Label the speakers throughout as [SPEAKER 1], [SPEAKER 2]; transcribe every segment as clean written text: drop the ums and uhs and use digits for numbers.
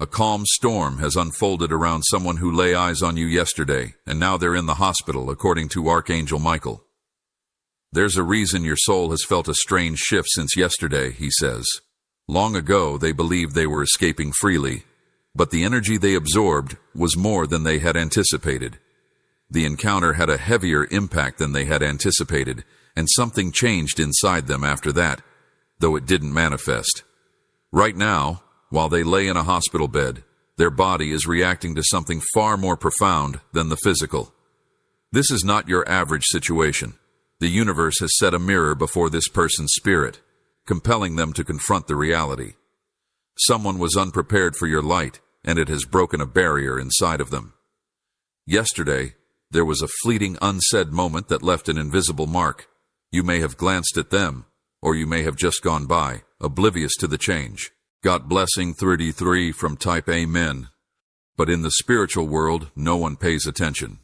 [SPEAKER 1] A calm storm has unfolded around someone who lay eyes on you yesterday, and now they're in the hospital, according to Archangel Michael. There's a reason your soul has felt a strange shift since yesterday, he says. Long ago, they believed they were escaping freely, but the energy they absorbed was more than they had anticipated. The encounter had a heavier impact than they had anticipated, and something changed inside them after that, though it didn't manifest. Right now, while they lay in a hospital bed, their body is reacting to something far more profound than the physical. This is not your average situation. The universe has set a mirror before this person's spirit, compelling them to confront the reality. Someone was unprepared for your light, and it has broken a barrier inside of them. Yesterday, there was a fleeting unsaid moment that left an invisible mark. You may have glanced at them, or you may have just gone by, oblivious to the change. Got blessing 33 from type Amen. But in the spiritual world, no one pays attention.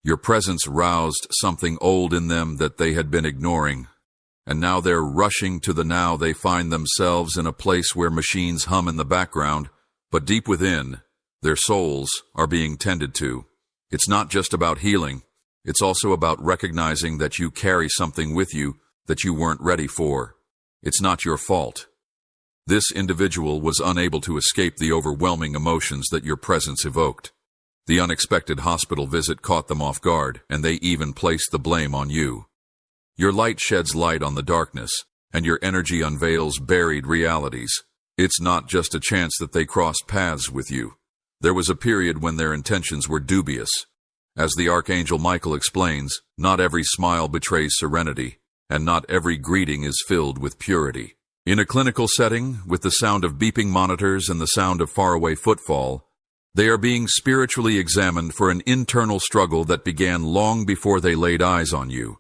[SPEAKER 1] Your presence roused something old in them that they had been ignoring, and now they're rushing to the now. They find themselves in a place where machines hum in the background, but deep within, their souls are being tended to. It's not just about healing. It's also about recognizing that you carry something with you that you weren't ready for. It's not your fault. This individual was unable to escape the overwhelming emotions that your presence evoked. The unexpected hospital visit caught them off guard, and they even placed the blame on you. Your light sheds light on the darkness, and your energy unveils buried realities. It's not just a chance that they crossed paths with you. There was a period when their intentions were dubious. As the Archangel Michael explains, not every smile betrays serenity, and not every greeting is filled with purity. In a clinical setting, with the sound of beeping monitors and the sound of faraway footfall, they are being spiritually examined for an internal struggle that began long before they laid eyes on you.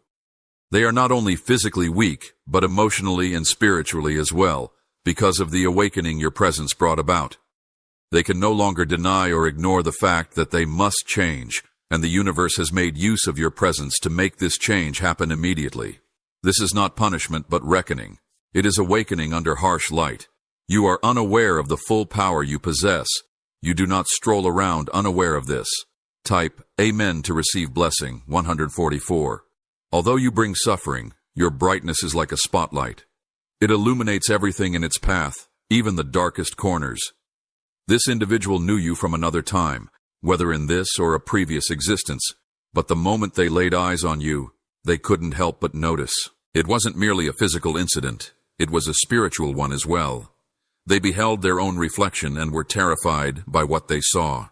[SPEAKER 1] They are not only physically weak, but emotionally and spiritually as well, because of the awakening your presence brought about. They can no longer deny or ignore the fact that they must change, and the universe has made use of your presence to make this change happen immediately. This is not punishment, but reckoning. It is awakening under harsh light. You are unaware of the full power you possess. You do not stroll around unaware of this. Type Amen to receive blessing 144. Although you bring suffering, your brightness is like a spotlight. It illuminates everything in its path, even the darkest corners. This individual knew you from another time, whether in this or a previous existence, but the moment they laid eyes on you, they couldn't help but notice. It wasn't merely a physical incident. It was a spiritual one as well. They beheld their own reflection and were terrified by what they saw.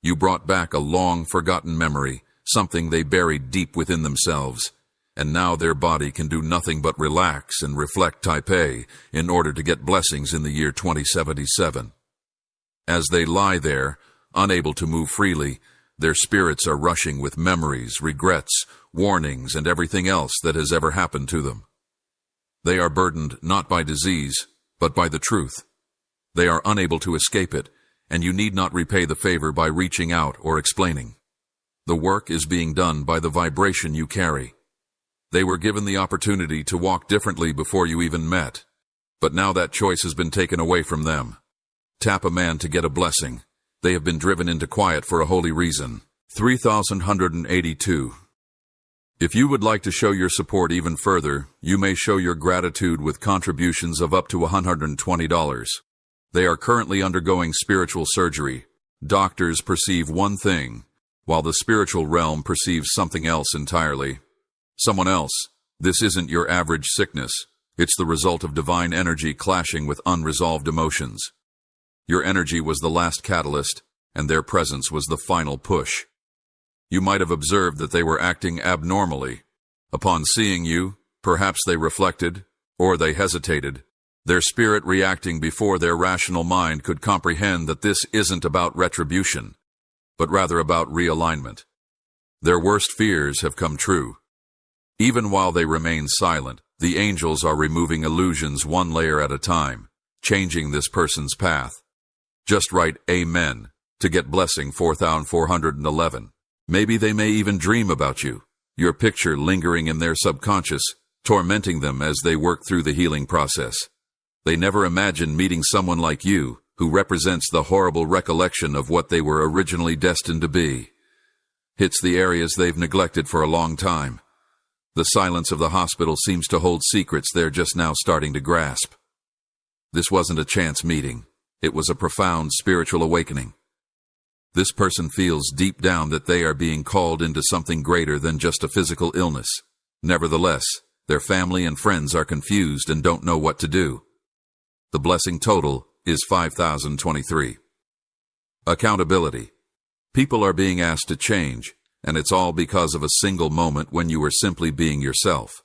[SPEAKER 1] You brought back a long-forgotten memory, something they buried deep within themselves, and now their body can do nothing but relax and reflect Type A in order to get blessings in the year 2077. As they lie there, unable to move freely, their spirits are rushing with memories, regrets, warnings, and everything else that has ever happened to them. They are burdened not by disease, but by the truth. They are unable to escape it, and you need not repay the favor by reaching out or explaining. The work is being done by the vibration you carry. They were given the opportunity to walk differently before you even met, but now that choice has been taken away from them. Tap a man to get a blessing. They have been driven into quiet for a holy reason. 3182. If you would like to show your support even further, you may show your gratitude with contributions of up to $120. They are currently undergoing spiritual surgery. Doctors perceive one thing, while the spiritual realm perceives something else entirely. Someone else, this isn't your average sickness. It's the result of divine energy clashing with unresolved emotions. Your energy was the last catalyst, and their presence was the final push. You might have observed that they were acting abnormally. Upon seeing you, perhaps they reflected, or they hesitated, their spirit reacting before their rational mind could comprehend that this isn't about retribution, but rather about realignment. Their worst fears have come true. Even while they remain silent, the angels are removing illusions one layer at a time, changing this person's path. Just write Amen to get blessing 4411. Maybe they may even dream about you, your picture lingering in their subconscious, tormenting them as they work through the healing process. They never imagined meeting someone like you, who represents the horrible recollection of what they were originally destined to be. Hits the areas they've neglected for a long time. The silence of the hospital seems to hold secrets they're just now starting to grasp. This wasn't a chance meeting. It was a profound spiritual awakening. This person feels deep down that they are being called into something greater than just a physical illness. Nevertheless, their family and friends are confused and don't know what to do. The blessing total is 5,023. Accountability. People are being asked to change, and it's all because of a single moment when you were simply being yourself.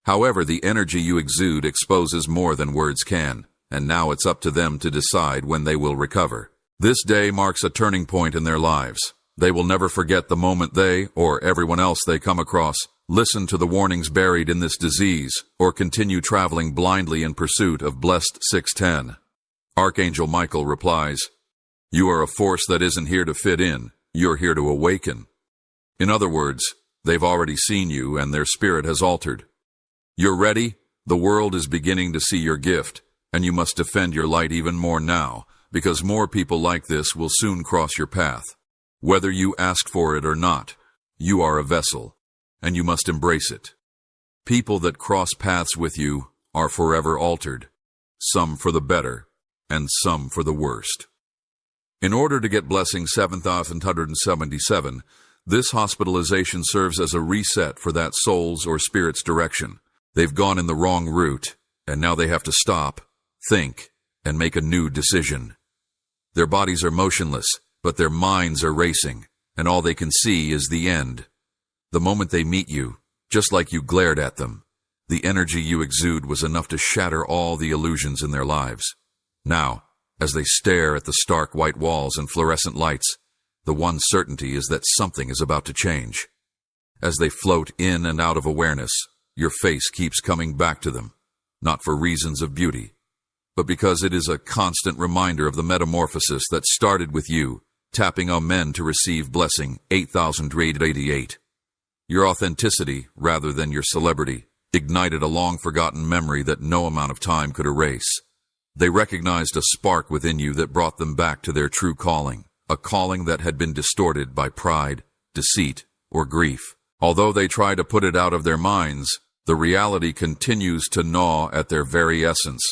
[SPEAKER 1] However, the energy you exude exposes more than words can, and now it's up to them to decide when they will recover. This day marks a turning point in their lives. They will never forget the moment they, or everyone else they come across, listen to the warnings buried in this disease, or continue traveling blindly in pursuit of blessed 610. Archangel Michael replies, "You are a force that isn't here to fit in, you're here to awaken." In other words, they've already seen you and their spirit has altered. You're ready? The world is beginning to see your gift, and you must defend your light even more now, because more people like this will soon cross your path. Whether you ask for it or not, you are a vessel, and you must embrace it. People that cross paths with you are forever altered, some for the better, and some for the worst. In order to get blessing 7,177, this hospitalization serves as a reset for that soul's or spirit's direction. They've gone in the wrong route, and now they have to stop, think, and make a new decision. Their bodies are motionless, but their minds are racing, and all they can see is the end. The moment they meet you, just like you glared at them, the energy you exude was enough to shatter all the illusions in their lives. Now, as they stare at the stark white walls and fluorescent lights, the one certainty is that something is about to change. As they float in and out of awareness, your face keeps coming back to them, not for reasons of beauty, but because it is a constant reminder of the metamorphosis that started with you, tapping on men to receive blessing 8,388. Your authenticity, rather than your celebrity, ignited a long-forgotten memory that no amount of time could erase. They recognized a spark within you that brought them back to their true calling, a calling that had been distorted by pride, deceit, or grief. Although they try to put it out of their minds, the reality continues to gnaw at their very essence.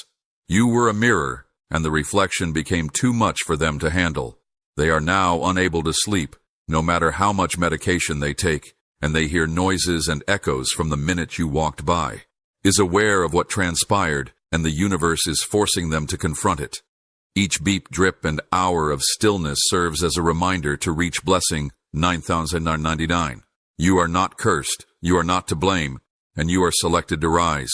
[SPEAKER 1] You were a mirror, and the reflection became too much for them to handle. They are now unable to sleep, no matter how much medication they take, and they hear noises and echoes from the minute you walked by. Is aware of what transpired, and the universe is forcing them to confront it. Each beep, drip, and hour of stillness serves as a reminder to reach blessing 9,999. You are not cursed, you are not to blame, and you are selected to rise.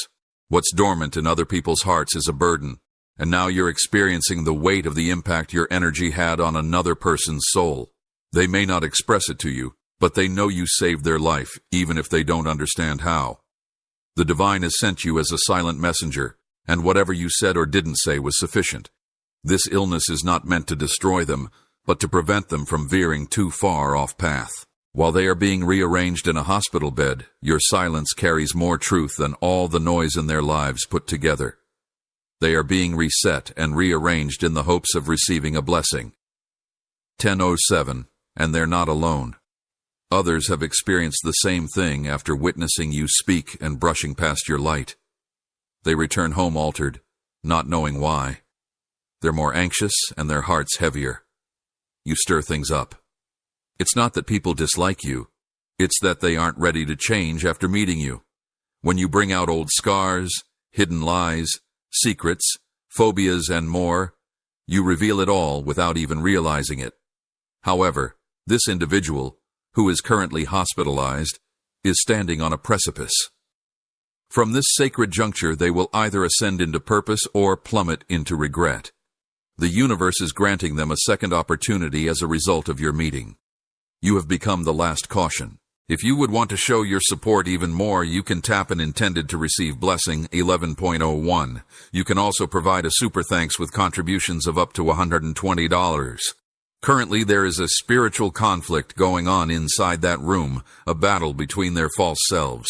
[SPEAKER 1] What's dormant in other people's hearts is a burden, and now you're experiencing the weight of the impact your energy had on another person's soul. They may not express it to you, but they know you saved their life, even if they don't understand how. The divine has sent you as a silent messenger, and whatever you said or didn't say was sufficient. This illness is not meant to destroy them, but to prevent them from veering too far off path. While they are being rearranged in a hospital bed, your silence carries more truth than all the noise in their lives put together. They are being reset and rearranged in the hopes of receiving a blessing. 10:07, and they're not alone. Others have experienced the same thing after witnessing you speak and brushing past your light. They return home altered, not knowing why. They're more anxious and their hearts heavier. You stir things up. It's not that people dislike you. It's that they aren't ready to change after meeting you. When you bring out old scars, hidden lies, secrets, phobias, and more, you reveal it all without even realizing it. However, this individual, who is currently hospitalized, is standing on a precipice. From this sacred juncture, they will either ascend into purpose or plummet into regret. The universe is granting them a second opportunity as a result of your meeting. You have become the last caution. If you would want to show your support even more, you can tap an intended to receive blessing 11.01. You can also provide a super thanks with contributions of up to $120. Currently, there is a spiritual conflict going on inside that room, a battle between their false selves.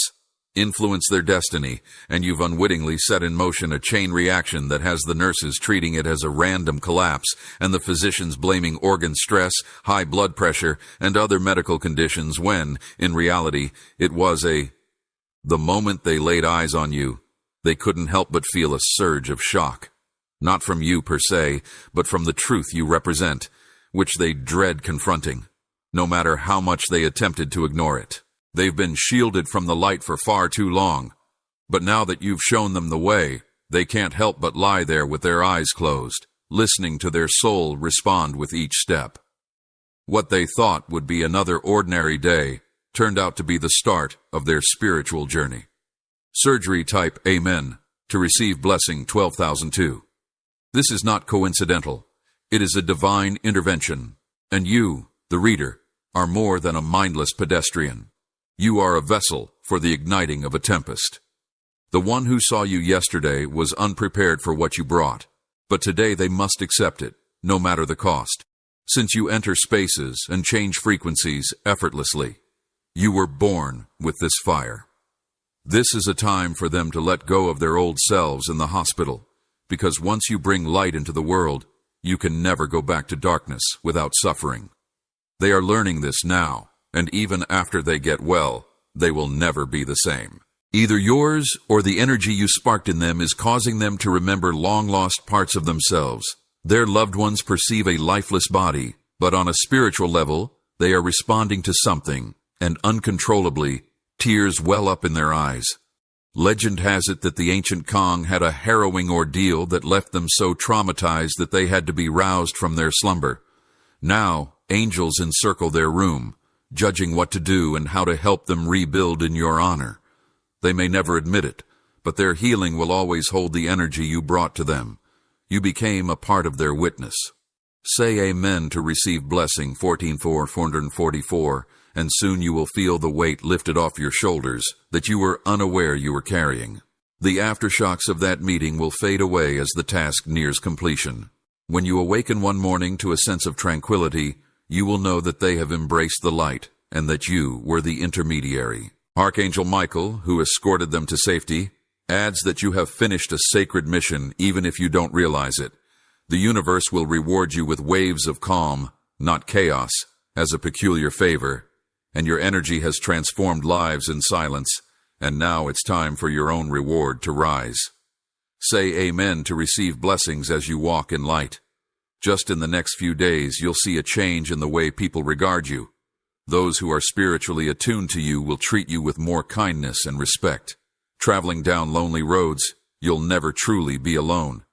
[SPEAKER 1] influence their destiny, and you've unwittingly set in motion a chain reaction that has the nurses treating it as a random collapse and the physicians blaming organ stress, high blood pressure, and other medical conditions when, in reality, it was The moment they laid eyes on you, they couldn't help but feel a surge of shock. Not from you per se, but from the truth you represent, which they dread confronting, no matter how much they attempted to ignore it. They've been shielded from the light for far too long, but now that you've shown them the way, they can't help but lie there with their eyes closed, listening to their soul respond with each step. What they thought would be another ordinary day turned out to be the start of their spiritual journey. Surgery type Amen to receive blessing 12,002. This is not coincidental. It is a divine intervention, and you, the reader, are more than a mindless pedestrian. You are a vessel for the igniting of a tempest. The one who saw you yesterday was unprepared for what you brought, but today they must accept it, no matter the cost, since you enter spaces and change frequencies effortlessly. You were born with this fire. This is a time for them to let go of their old selves in the hospital, because once you bring light into the world, you can never go back to darkness without suffering. They are learning this now, and even after they get well, they will never be the same. Either yours or the energy you sparked in them is causing them to remember long-lost parts of themselves. Their loved ones perceive a lifeless body, but on a spiritual level, they are responding to something, and uncontrollably, tears well up in their eyes. Legend has it that the ancient Kong had a harrowing ordeal that left them so traumatized that they had to be roused from their slumber. Now, angels encircle their room, judging what to do and how to help them rebuild in your honor. They may never admit it, but their healing will always hold the energy you brought to them. You became a part of their witness. Say Amen to receive blessing 14,444, and soon you will feel the weight lifted off your shoulders that you were unaware you were carrying. The aftershocks of that meeting will fade away as the task nears completion. When you awaken one morning to a sense of tranquility, you will know that they have embraced the light and that you were the intermediary. Archangel Michael, who escorted them to safety, adds that you have finished a sacred mission even if you don't realize it. The universe will reward you with waves of calm, not chaos, as a peculiar favor, and your energy has transformed lives in silence, and now it's time for your own reward to rise. Say Amen to receive blessings as you walk in light. Just in the next few days, you'll see a change in the way people regard you. Those who are spiritually attuned to you will treat you with more kindness and respect. Traveling down lonely roads, you'll never truly be alone.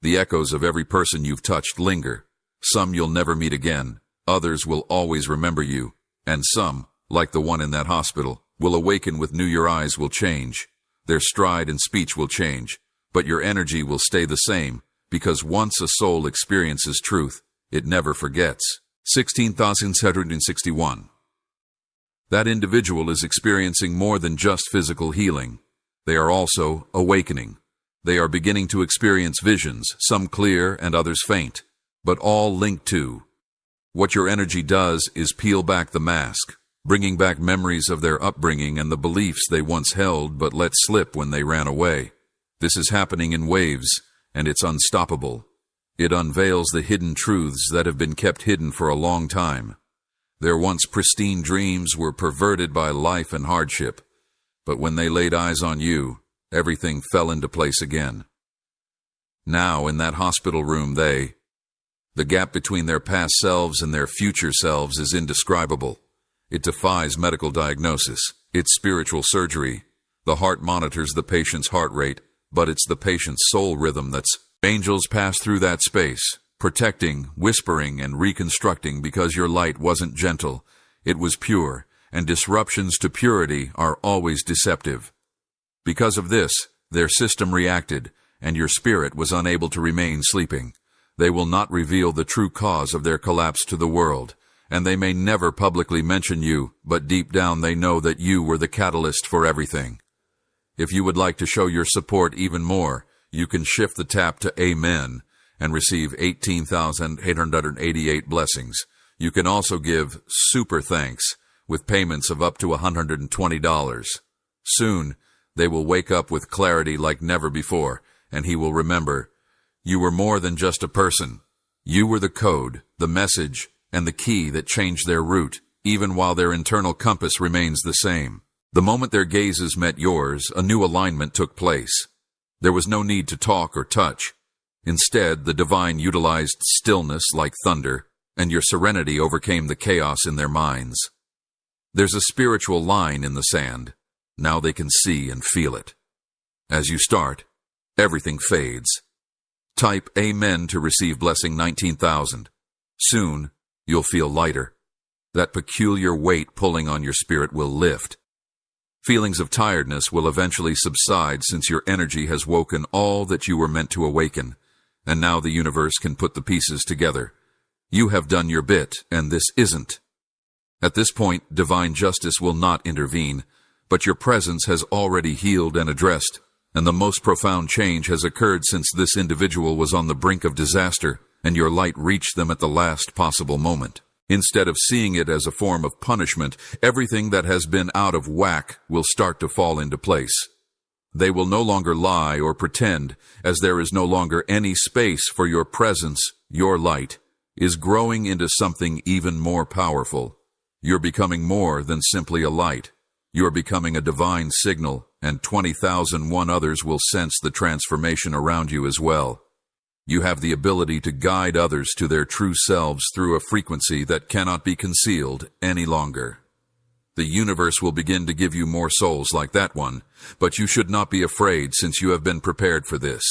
[SPEAKER 1] The echoes of every person you've touched linger. Some you'll never meet again. Others will always remember you. And some, like the one in that hospital, will awaken with new. Your eyes will change. Their stride and speech will change. But your energy will stay the same, because once a soul experiences truth, it never forgets. 16,761. That individual is experiencing more than just physical healing. They are also awakening. They are beginning to experience visions, some clear and others faint, but all linked to. What your energy does is peel back the mask, bringing back memories of their upbringing and the beliefs they once held but let slip when they ran away. This is happening in waves, and it's unstoppable. It unveils the hidden truths that have been kept hidden for a long time. Their once pristine dreams were perverted by life and hardship, but when they laid eyes on you, everything fell into place again. Now, in that hospital room, the gap between their past selves and their future selves is indescribable. It defies medical diagnosis. It's spiritual surgery. The heart monitors the patient's heart rate, but it's the patient's soul rhythm that's. Angels pass through that space, protecting, whispering, and reconstructing because your light wasn't gentle. It was pure, and disruptions to purity are always deceptive. Because of this, their system reacted, and your spirit was unable to remain sleeping. They will not reveal the true cause of their collapse to the world, and they may never publicly mention you, but deep down they know that you were the catalyst for everything. If you would like to show your support even more, you can shift the tap to Amen and receive 18,888 blessings. You can also give super thanks with payments of up to $120. Soon, They will wake up with clarity like never before, and he will remember, you were more than just a person. You were the code, the message, and the key that changed their route, even while their internal compass remains the same. The moment their gazes met yours, a new alignment took place. There was no need to talk or touch. Instead, the divine utilized stillness like thunder, and your serenity overcame the chaos in their minds. There's a spiritual line in the sand. Now they can see and feel it. As you start, everything fades. Type Amen to receive blessing 19,000. Soon, you'll feel lighter. That peculiar weight pulling on your spirit will lift. Feelings of tiredness will eventually subside since your energy has woken all that you were meant to awaken, and now the universe can put the pieces together. You have done your bit, and this isn't. At this point, divine justice will not intervene, but your presence has already healed and addressed, and the most profound change has occurred since this individual was on the brink of disaster, and your light reached them at the last possible moment. Instead of seeing it as a form of punishment, everything that has been out of whack will start to fall into place. They will no longer lie or pretend, as there is no longer any space for your presence. Your light is growing into something even more powerful. You're becoming more than simply a light. You're becoming a divine signal, and 20,001 others will sense the transformation around you as well. You have the ability to guide others to their true selves through a frequency that cannot be concealed any longer. The universe will begin to give you more souls like that one, but you should not be afraid since you have been prepared for this.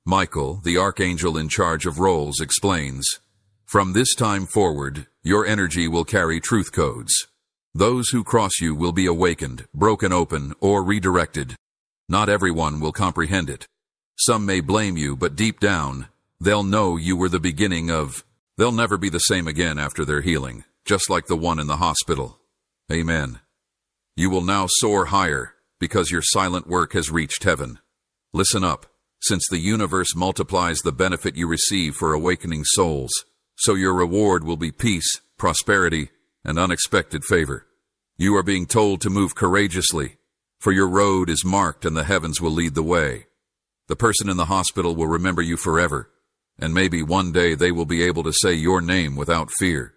[SPEAKER 1] Michael, the archangel in charge of roles, explains, from this time forward, your energy will carry truth codes. Those who cross you will be awakened, broken open, or redirected. Not everyone will comprehend it. Some may blame you, but deep down, they'll know you were the beginning of... They'll never be the same again after their healing, just like the one in the hospital. Amen. You will now soar higher, because your silent work has reached heaven. Listen up, since the universe multiplies the benefit you receive for awakening souls, so your reward will be peace, prosperity, and unexpected favor. You are being told to move courageously, for your road is marked and the heavens will lead the way. The person in the hospital will remember you forever, and maybe one day they will be able to say your name without fear.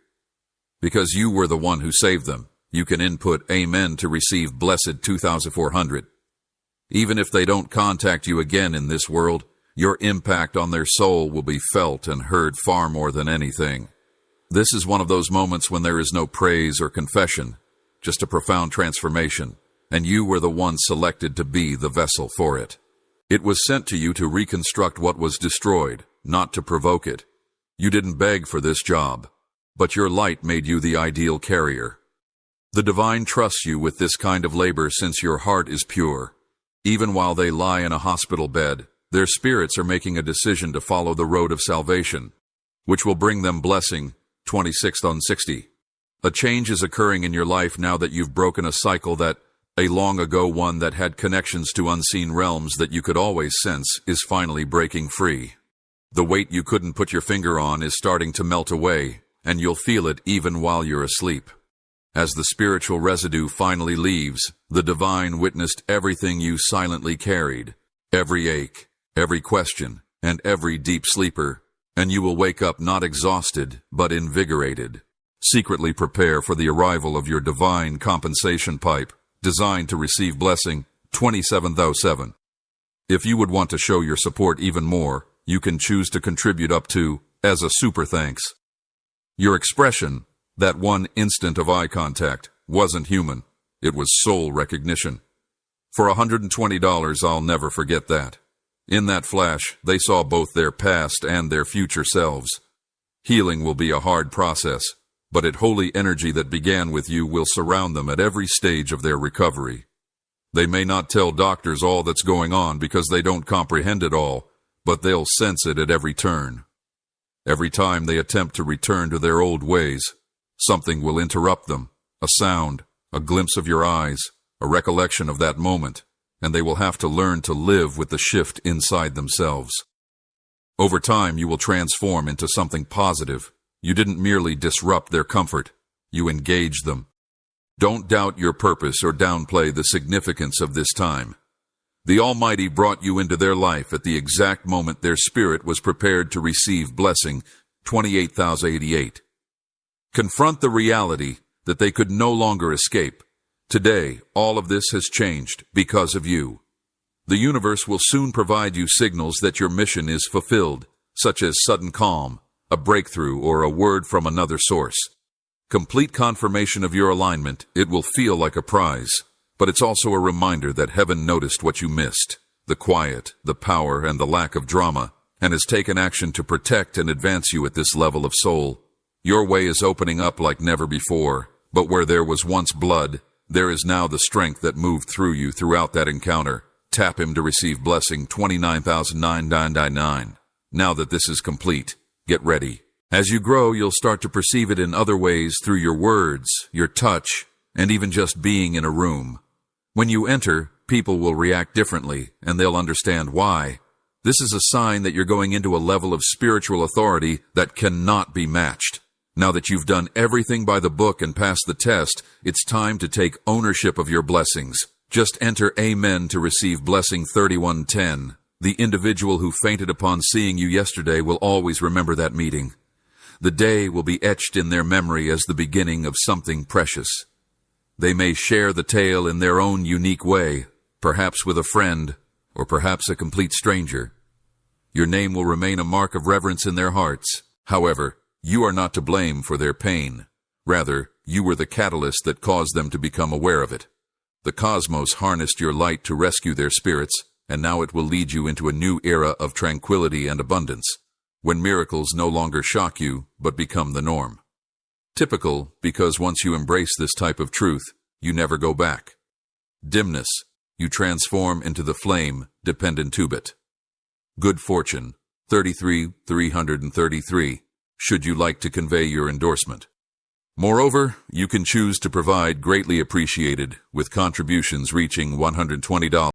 [SPEAKER 1] Because you were the one who saved them, you can input Amen to receive blessed 2,400. Even if they don't contact you again in this world, your impact on their soul will be felt and heard far more than anything. This is one of those moments when there is no praise or confession, just a profound transformation, and you were the one selected to be the vessel for it. It was sent to you to reconstruct what was destroyed, not to provoke it. You didn't beg for this job, but your light made you the ideal carrier. The divine trusts you with this kind of labor since your heart is pure. Even while they lie in a hospital bed, their spirits are making a decision to follow the road of salvation, which will bring them blessing 26th on 60. A change is occurring in your life now that you've broken a cycle that, a long ago one that had connections to unseen realms that you could always sense, is finally breaking free. The weight you couldn't put your finger on is starting to melt away, and you'll feel it even while you're asleep. As the spiritual residue finally leaves, the divine witnessed everything you silently carried, every ache, every question, and every deep sleeper, and you will wake up not exhausted, but invigorated. Secretly prepare for the arrival of your divine compensation pipe, designed to receive blessing 27,007. If you would want to show your support even more, you can choose to contribute up to, as a super thanks. Your expression, that one instant of eye contact, wasn't human. It was soul recognition. For $120, I'll never forget that. In that flash, they saw both their past and their future selves. Healing will be a hard process, but its holy energy that began with you will surround them at every stage of their recovery. They may not tell doctors all that's going on because they don't comprehend it all, but they'll sense it at every turn. Every time they attempt to return to their old ways, something will interrupt them, a sound, a glimpse of your eyes, a recollection of that moment, and they will have to learn to live with the shift inside themselves. Over time, you will transform into something positive. You didn't merely disrupt their comfort, you engaged them. Don't doubt your purpose or downplay the significance of this time. The Almighty brought you into their life at the exact moment their spirit was prepared to receive blessing. 28,088. Confront the reality that they could no longer escape. Today, all of this has changed because of you. The universe will soon provide you signals that your mission is fulfilled, such as sudden calm, a breakthrough, or a word from another source. Complete confirmation of your alignment, it will feel like a prize, but it's also a reminder that heaven noticed what you missed, the quiet, the power, and the lack of drama, and has taken action to protect and advance you at this level of soul. Your way is opening up like never before, but where there was once blood, there is now the strength that moved through you throughout that encounter. Tap him to receive blessing. 29,999. Now that this is complete, get ready. As you grow, you'll start to perceive it in other ways through your words, your touch, and even just being in a room. When you enter, people will react differently, and they'll understand why. This is a sign that you're going into a level of spiritual authority that cannot be matched. Now that you've done everything by the book and passed the test, it's time to take ownership of your blessings. Just enter Amen to receive blessing. 3110. The individual who fainted upon seeing you yesterday will always remember that meeting. The day will be etched in their memory as the beginning of something precious. They may share the tale in their own unique way, perhaps with a friend, or perhaps a complete stranger. Your name will remain a mark of reverence in their hearts. However, you are not to blame for their pain. Rather, you were the catalyst that caused them to become aware of it. The cosmos harnessed your light to rescue their spirits, and now it will lead you into a new era of tranquility and abundance, when miracles no longer shock you, but become the norm. Typical, because once you embrace this type of truth, you never go back. Dimness, you transform into the flame, dependent to it. Good fortune, 33,333. Should you like to convey your endorsement. Moreover, you can choose to provide greatly appreciated with contributions reaching $120.